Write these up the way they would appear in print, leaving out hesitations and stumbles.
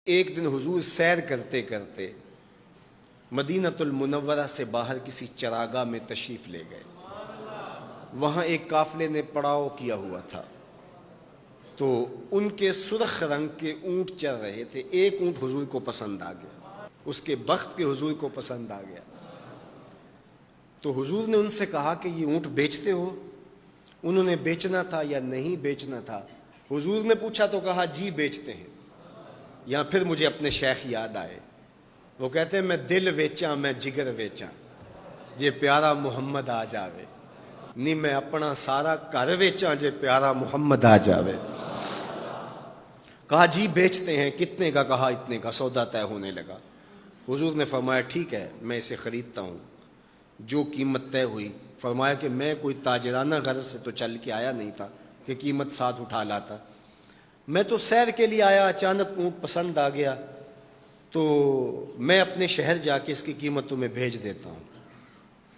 ایک دن حضور سیر کرتے کرتے مدینۃ المنورہ سے باہر کسی چراگاہ میں تشریف لے گئے. وہاں ایک قافلے نے پڑاؤ کیا ہوا تھا، تو ان کے سرخ رنگ کے اونٹ چل رہے تھے. ایک اونٹ حضور کو پسند آ گیا، اس کے بخت کے حضور کو پسند آ گیا. تو حضور نے ان سے کہا کہ یہ اونٹ بیچتے ہو؟ انہوں نے بیچنا تھا یا نہیں بیچنا تھا. حضور نے پوچھا تو کہا جی بیچتے ہیں. یا پھر مجھے اپنے شیخ یاد آئے، وہ کہتے ہیں میں دل ویچاں میں جگر ویچاں جے پیارا محمد آ جاوے، نہیں میں اپنا سارا گھر ویچاں جے پیارا محمد آ جاوے. کہا جی بیچتے ہیں. کتنے کا؟ کہا اتنے کا. سودا طے ہونے لگا. حضور نے فرمایا ٹھیک ہے میں اسے خریدتا ہوں. جو قیمت طے ہوئی، فرمایا کہ میں کوئی تاجرانہ غرض سے تو چل کے آیا نہیں تھا کہ قیمت ساتھ اٹھا لاتا. میں تو سیر کے لیے آیا، اچانک اونٹ پسند آ گیا تو میں اپنے شہر جا کے اس کی قیمت تمہیں بھیج دیتا ہوں.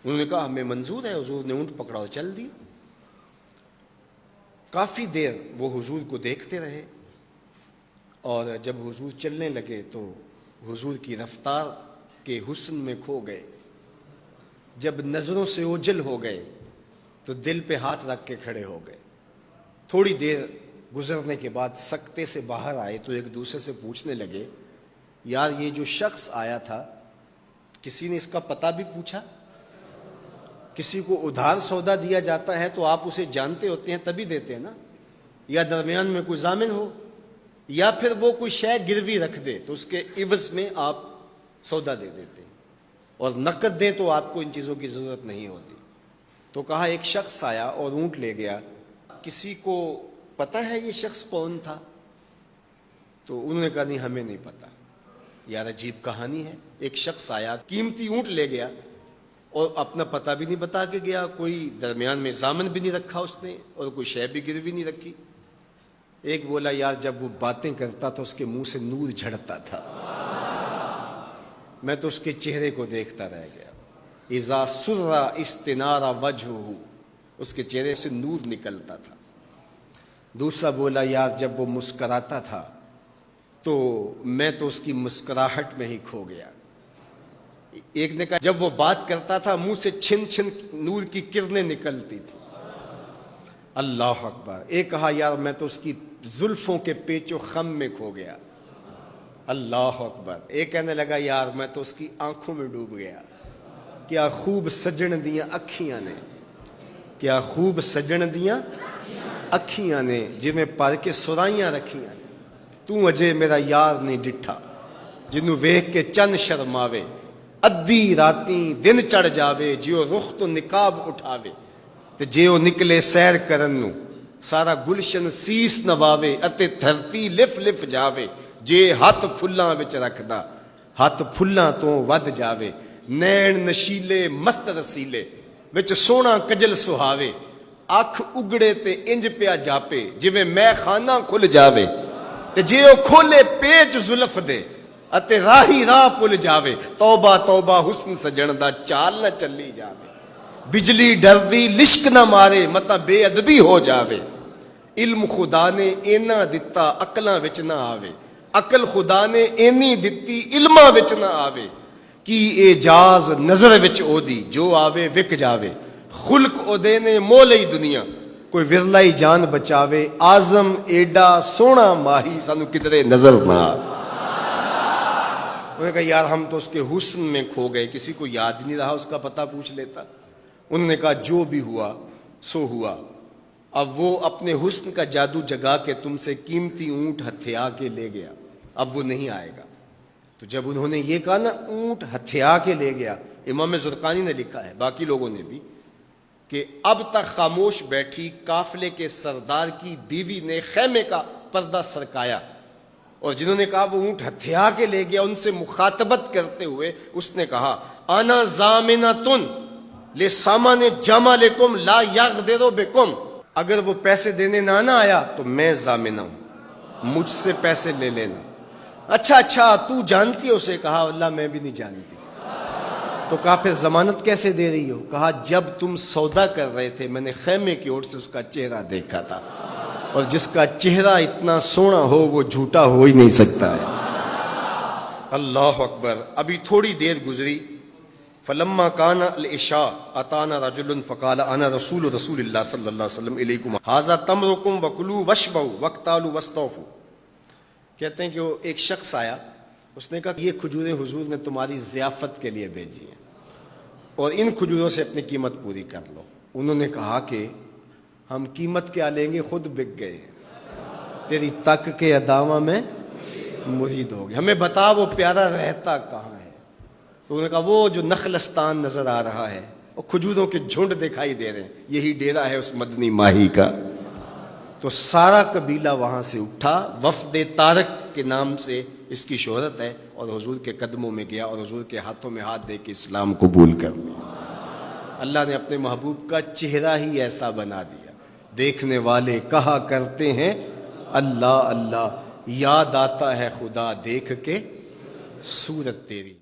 انہوں نے کہا ہمیں منظور ہے. حضور نے اونٹ پکڑا اور چل دی. کافی دیر وہ حضور کو دیکھتے رہے، اور جب حضور چلنے لگے تو حضور کی رفتار کے حسن میں کھو گئے. جب نظروں سے اوجھل ہو گئے تو دل پہ ہاتھ رکھ کے کھڑے ہو گئے. تھوڑی دیر گزرنے کے بعد سکتے سے باہر آئے تو ایک دوسرے سے پوچھنے لگے یار یہ جو شخص آیا تھا کسی نے اس کا پتہ بھی پوچھا؟ کسی کو ادھار سودا دیا جاتا ہے تو آپ اسے جانتے ہوتے ہیں تبھی دیتے ہیں نا، یا درمیان میں کوئی ضامن ہو، یا پھر وہ کوئی شے گروی رکھ دے تو اس کے عوض میں آپ سودا دے دیتے ہیں، اور نقد دیں تو آپ کو ان چیزوں کی ضرورت نہیں ہوتی. تو کہا ایک شخص آیا اور اونٹ لے گیا، کسی کو پتہ ہے یہ شخص کون تھا؟ تو انہوں نے کہا نہیں ہمیں نہیں پتہ. یار عجیب کہانی ہے، ایک شخص آیا قیمتی اونٹ لے گیا اور اپنا پتہ بھی نہیں بتا کے گیا، کوئی درمیان میں ضامن بھی نہیں رکھا اس نے، اور کوئی شے بھی گروی نہیں رکھی. ایک بولا یار جب وہ باتیں کرتا تھا اس کے منہ سے نور جھڑتا تھا، میں تو اس کے چہرے کو دیکھتا رہ گیا. اذا سر استنار وجہہ، اس کے چہرے سے نور نکلتا تھا. دوسرا بولا یار جب وہ مسکراتا تھا تو میں تو اس کی مسکراہٹ میں ہی کھو گیا. ایک نے کہا جب وہ بات کرتا تھا منہ سے چھن چھن نور کی کرنیں نکلتی تھی. اللہ اکبر. ایک کہا یار میں تو اس کی زلفوں کے پیچ و خم میں کھو گیا. اللہ اکبر. ایک کہنے لگا یار میں تو اس کی آنکھوں میں ڈوب گیا. کیا خوب سجن دیاں اکھیاں نے، کیا خوب سجن دیاں اکھیاں نے جویں پر کے سرائیاں رکھیاں نے. تو اجے میرا یار نہیں ڈٹھا جنوں ویکھ کے چن شرماوے. ادھی راتیں دن چڑھ جاوے جیو رخ تو نقاب اٹھاوے. تے جے او نکلے سیر کرن نو سارا گلشن سیس نواوے اتے دھرتی لف لف جاوے. جے ہاتھ پھلاں وچ رکھدا ہاتھ پھلاں تو ود جاوے. نین نشیلے مست رسیلے وچ سونا کجل سہاوے. اکھ اگڑے تے انج پیا جاپے جویں میں خانہ کھل جاوے. تے جے او کھولے پیچ زلف دے اتے راہی راہ پل جاوے. توبہ توبہ حسن سجن دا چال نہ چلی جاوے. بجلی ڈردی لشک نہ مارے متا بے ادبی ہو جاوے. علم خدا نے اینا دتا عقلاں وچ نہ آوے. عقل خدا نے اینی دتی علماں وچ نہ آوے. کی اعجاز نظر وچ او دی جو آوے وک جاوے. خلق او دے نے مولئی دنیا کوئی ورلائی جان بچاوے. آزم ایڈا سونا ماہی سانو کدرے نظر نہ آوے. انہوں نے کہا یار ہم تو اس کے حسن میں کھو گئے، کسی کو یاد ہی نہیں رہا اس کا پتہ پوچھ لیتا. انہوں نے کہا جو بھی ہوا سو ہوا. اب وہ اپنے حسن کا جادو جگا کے تم سے قیمتی اونٹ ہتھیا کے لے گیا، اب وہ نہیں آئے گا. تو جب انہوں نے یہ کہا نا اونٹ ہتھیا کے لے گیا، امام زرقانی نے لکھا ہے باقی لوگوں نے بھی کہ اب تک خاموش بیٹھی قافلے کے سردار کی بیوی نے خیمے کا پردہ سرکایا، اور جنہوں نے کہا وہ اونٹ ہتھیا کے لے گیا ان سے مخاطبت کرتے ہوئے اس نے کہا انا ضامنۃ لسامان جمالکم لا یغدر بکم. اگر وہ پیسے دینے نہ آیا تو میں ضامنہ ہوں، مجھ سے پیسے لے لینا. اچھا تو جانتی ہے اسے؟ کہا اللہ میں بھی نہیں جانتی. تو کہا پھر ضمانت کیسے دے رہی ہو؟ کہا جب تم سودا کر رہے تھے میں نے خیمے کی اوٹ سے اس کا چہرہ دیکھا تھا، اور جس کا چہرہ اتنا سونا ہو وہ جھوٹا ہو ہی نہیں سکتا ہے. اللہ اکبر. ابھی تھوڑی دیر گزری. فلما کان العشاء اتانا رجل فقال انا رسول اللہ صلی اللہ علیہ وسلم الیکم ھذا تمرکم وکلوا واشبعوا واقتالوا واستوفوا. کہتے ہیں کہ وہ ایک شخص آیا, اس نے کہا یہ کھجوریں حضور نے تمہاری ضیافت کے لیے بھیجی ہیں اور ان کھجوروں سے اپنی قیمت پوری کر لو. انہوں نے کہا کہ ہم قیمت کیا لیں گے, خود بک گئے, تیری تک کے ادامہ میں مرید ہو گئے, ہمیں بتا وہ پیارا رہتا کہاں ہے. تو انہوں نے کہا وہ جو نخلستان نظر آ رہا ہے, وہ کھجوروں کے جھنڈ دکھائی دے رہے ہیں, یہی ڈیرا ہے اس مدنی ماہی کا. تو سارا قبیلہ وہاں سے اٹھا, وفد طارق کے نام سے اس کی شہرت ہے, اور حضور کے قدموں میں گیا اور حضور کے ہاتھوں میں ہاتھ دے کے اسلام قبول کر لیا. اللہ نے اپنے محبوب کا چہرہ ہی ایسا بنا دیا, دیکھنے والے کہا کرتے ہیں اللہ اللہ, یاد آتا ہے خدا دیکھ کے صورت تیری.